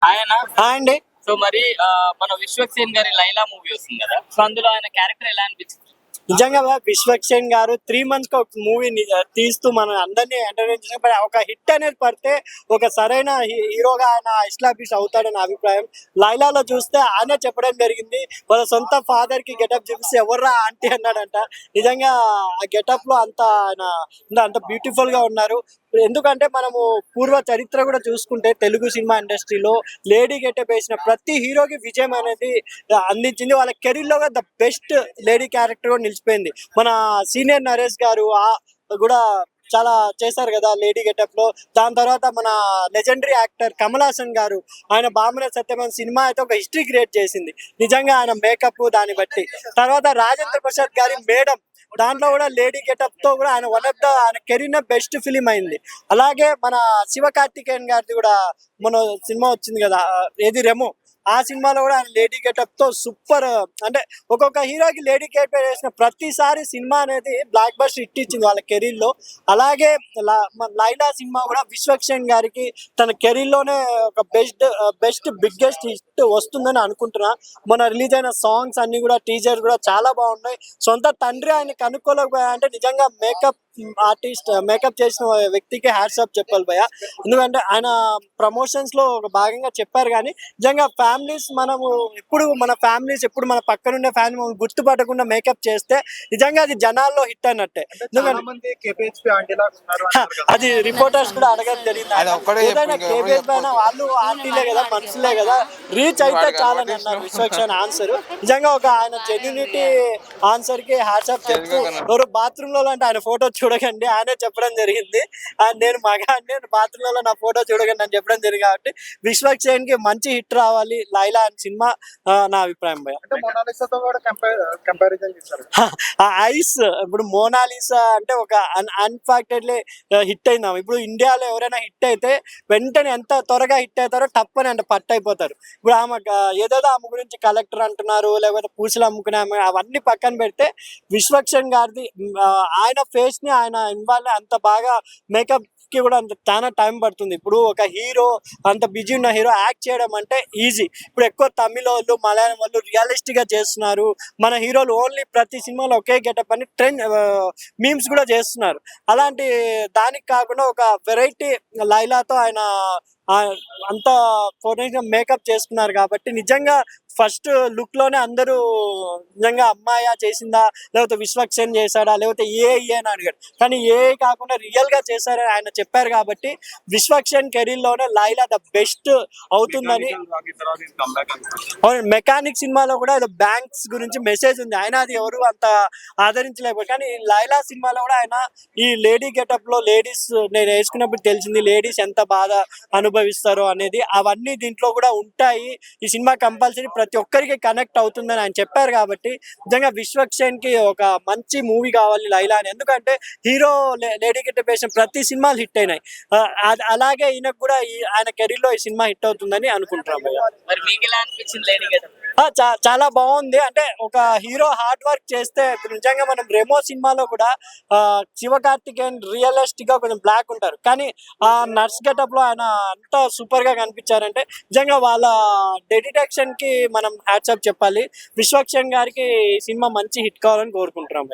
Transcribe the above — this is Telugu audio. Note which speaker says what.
Speaker 1: ఆయన
Speaker 2: అండి
Speaker 1: సో మరి మన విశ్వక్సేన్ గారి లైలా మూవీ వస్తుంది కదా, సో అందులో ఆయన క్యారెక్టర్ ఎలా అనిపించింది?
Speaker 2: నిజంగా విశ్వక్సేన్ గారు 3 months కి ఒక మూవీ తీస్తూ మన అందరినీ ఎంటర్టైన్ చేసిన ఒక హిట్ అనేది పడితే ఒక సరైన హీరోగా ఆయన ఎస్టాబ్లిష్ అవుతాడని నా అభిప్రాయం. లైలాలో చూస్తే ఆయనే చెప్పడం జరిగింది, వాళ్ళ సొంత ఫాదర్ కి గెటప్ చూపిస్తే ఎవర్రా ఆంటీ అన్నాడంట. నిజంగా ఆ గెటప్ లో అంత ఆయన అంత బ్యూటిఫుల్ గా ఉన్నారు. ఎందుకంటే మనము పూర్వ చరిత్ర కూడా చూసుకుంటే తెలుగు సినిమా ఇండస్ట్రీలో లేడీ గెటప్ వేసిన ప్రతి హీరోకి విజయం అనేది అందించింది. వాళ్ళ కెరీర్ లో ద బెస్ట్ లేడీ క్యారెక్టర్ కూడా నిలిచిపోయింది. మన సీనియర్ నరేష్ గారు కూడా చాలా చేశారు కదా లేడీ గెటప్ లో. దాని తర్వాత మన లెజెండరీ యాక్టర్ కమల్ హాసన్ గారు, ఆయన బామన సత్యమైన సినిమా అయితే ఒక హిస్టరీ క్రియేట్ చేసింది నిజంగా ఆయన మేకప్ దాన్ని బట్టి. తర్వాత రాజేంద్ర ప్రసాద్ గారి మేడం, దాంట్లో కూడా లేడీ గెటప్ తో కూడా ఆయన వన్ ఆఫ్ ద ఆయన కెరీర్ బెస్ట్ ఫిలిం అయింది. అలాగే మన శివ కార్తికేయన్ గారిది కూడా మన సినిమా వచ్చింది కదా, ఏది రెమో, ఆ సినిమాలో కూడా ఆయన లేడీ గెటప్ తో సూపర్. అంటే ఒక్కొక్క హీరోకి లేడీ గెటప్ వేసిన ప్రతిసారి సినిమా అనేది బ్లాక్ బస్టర్ హిట్ ఇచ్చింది వాళ్ళ కెరీర్ లో. అలాగే లైలా సినిమా కూడా విశ్వక్సేన్ గారికి తన కెరీర్ లోనే ఒక బెస్ట్ బిగ్గెస్ట్ హిట్ వస్తుందని అనుకుంటున్నా. మన రిలీజ్ అయిన సాంగ్స్ అన్ని కూడా టీజర్ కూడా చాలా బాగున్నాయి. సొంత తండ్రి ఆయన కనుక్కోలేకపోయా అంటే నిజంగా మేకప్ చేసిన వ్యక్తికి హ్యాట్స్ ఆఫ్ చెప్పాలి భయ్య. ఎందుకంటే ఆయన ప్రమోషన్స్ లో ఒక భాగంగా చెప్పారు. కానీ నిజంగా ఫ్యామిలీస్ మనము ఎప్పుడు మన పక్కనుండే ఫ్యామిలీ గుర్తుపట్టకుండా మేకప్ చేస్తే నిజంగా అది జనాల్లో హిట్ అన్నట్టే. అది రిపోర్టర్స్ కూడా అడగడం జరిగింది. ఏదైనా కేబిఎస్ పైన వాళ్ళు ఆంటీలే కదా, మనుషులే కదా, రీచ్ అయితే చాలని అన్నారు విశ్వక్సేన్ ఆన్సర్. నిజంగా ఒక ఆయన జెన్యూనిటీ ఆన్సర్ కి హ్యాట్స్ ఆఫ్ చెప్తూ, ఎవరు బాత్రూమ్ లో అంటే ఆయన ఫోటో చూడకండి ఆయనే చెప్పడం జరిగింది. నేను బాత్రూమ్ లో నా ఫోటో చూడకండి అని చెప్పడం జరిగింది. కాబట్టి విశ్వక్సేన్ కి మంచి హిట్ రావాలి లైలా అని సినిమా నా అభిప్రాయం భయ. ఆ ఐస్ ఇప్పుడు మోనాలిసా అంటే ఒక అన్ఫాక్టెడ్లీ హిట్ అయిందాం. ఇప్పుడు ఇండియాలో ఎవరైనా హిట్ అయితే వెంటనే ఎంత త్వరగా హిట్ అవుతారో టప్పని అంటే పట్టు అయిపోతారు. ఇప్పుడు ఏదేదో ఆమె గురించి కలెక్టర్ అంటున్నారు, లేకపోతే పూసలు అమ్ముకునే అవన్నీ పక్కన పెడితే విశ్వక్సేన్ గారిది ఆయన ఫేస్ ని ఆయన ఇన్వాల్వ్ అంత బాగా మేకప్ కి కూడా అంత చాలా టైం పడుతుంది. ఇప్పుడు ఒక హీరో అంత బిజీ ఉన్న హీరో యాక్ట్ చేయడం అంటే ఈజీ. ఇప్పుడు ఎక్కువ తమిళ వాళ్ళు, మలయాళం వాళ్ళు రియలిస్టిక్ గా చేస్తున్నారు. మన హీరోలు ఓన్లీ ప్రతి సినిమాలో ఒకే గెటప్ అని ట్రెండ్ మీమ్స్ కూడా చేస్తున్నారు. అలాంటి దానికి కాకుండా ఒక వెరైటీ లైలాతో ఆయన అంత మేకప్ చేసుకున్నారు. కాబట్టి నిజంగా ఫస్ట్ లుక్ లోనే అందరూ నిజంగా అమ్మాయా చేసిందా, లేకపోతే విశ్వక్సేన్ చేశాడా, లేకపోతే అని అడిగాడు. కానీ కాకుండా రియల్ గా చేశారని ఆయన చెప్పారు. కాబట్టి విశ్వక్సేన్ కెరీర్ లోనే లైలా ద బెస్ట్ అవుతుందని. మెకానిక్ సినిమాలో కూడా బ్యాంక్స్ గురించి మెసేజ్ ఉంది, ఆయన అది ఎవరు అంత ఆదరించలేకపోయారు. కానీ లైలా సినిమాలో కూడా ఆయన ఈ లేడీ గెటప్ లో లేడీస్ నేను వేసుకున్నప్పుడు తెలిసింది లేడీస్ ఎంత బాధ అనుభవిస్తారో అనేది. అవన్నీ దీంట్లో కూడా ఉంటాయి. ఈ సినిమా కంపల్సరీ ప్రతి ఒక్కరికి కనెక్ట్ అవుతుందని ఆయన చెప్పారు. కాబట్టి నిజంగా విశ్వక్సేన్ కి ఒక మంచి మూవీ కావాలి లైలా అని. ఎందుకంటే హీరో లేడీ గెటప్ వేసిన ప్రతి సినిమాలు హిట్ అయినాయి. అలాగే ఈయనకు కూడా ఆయన కెరీర్ లో ఈ సినిమా హిట్ అవుతుందని అనుకుంటున్నాం.
Speaker 1: మరి మీకు ఎలా అనిపించింది లేడీ గెటప్?
Speaker 2: చాలా బాగుంది. అంటే ఒక హీరో హార్డ్ వర్క్ చేస్తే నిజంగా మనం రెమో సినిమాలో కూడా శివ కార్తికేయన్ రియలిస్టిక్ గా కొంచెం బ్లాక్ ఉంటారు. కానీ ఆ నర్స్ గెటప్ లో ఆయన అంత సూపర్ గా కనిపించారంటే నిజంగా వాళ్ళ డెడిటేషన్ కి మనం హ్యాట్స్ ఆఫ్ చెప్పాలి. విశ్వక్సేన్ గారికి ఈ సినిమా మంచి హిట్ కావాలని కోరుకుంటున్నాం.